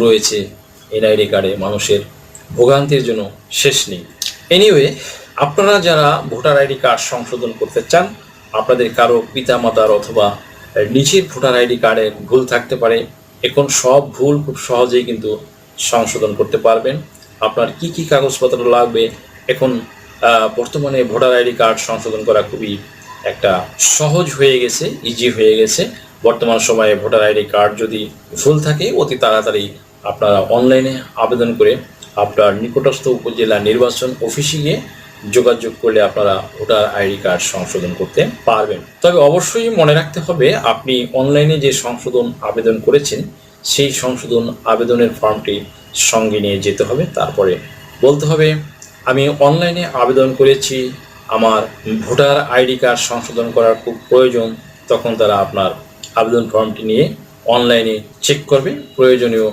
রয়েছে এনআইডি কার্ডে মানুষের ভোগান্তির জন্য শেষ নেই। এনিওয়ে, আপনারা যারা ভোটার আইডি কার্ড সংশোধন করতে চান, আপনাদের কারো পিতামাতার অথবা নিজের ভোটার আইডি কার্ডের ভুল থাকতে পারে, এখন সব ভুল খুব সহজেই কিন্তু সংশোধন করতে পারবেন। আপনার কি কি কাগজপত্র লাগবে, এখন বর্তমানে ভোটার আইডি কার্ড সংশোধন করা খুবই একটা সহজ হয়ে গেছে, ইজি হয়ে গেছে। বর্তমান সময়ে ভোটার আইডি কার্ড যদি ভুল থাকে, অতি তাড়াতাড়ি আপনারা অনলাইনে আবেদন করে আপনার নিকটস্থ উপজেলা নির্বাচন অফিসে গিয়ে যোগাযোগ করলে আপনারা ভোটার আইডি কার্ড সংশোধন করতে পারবেন। তবে অবশ্যই মনে রাখতে হবে, আপনি অনলাইনে যে সংশোধন আবেদন করেছেন সেই সংশোধন আবেদনের ফর্মটি সঙ্গে নিয়ে যেতে হবে। তারপরে বলতে হবে আমি অনলাইনে আবেদন করেছি, আমার ভোটার আইডি কার্ড সংশোধন করার খুব প্রয়োজন। তখন তারা আপনার আবেদন ফর্মটি নিয়ে অনলাইনে চেক করবে, প্রয়োজনীয়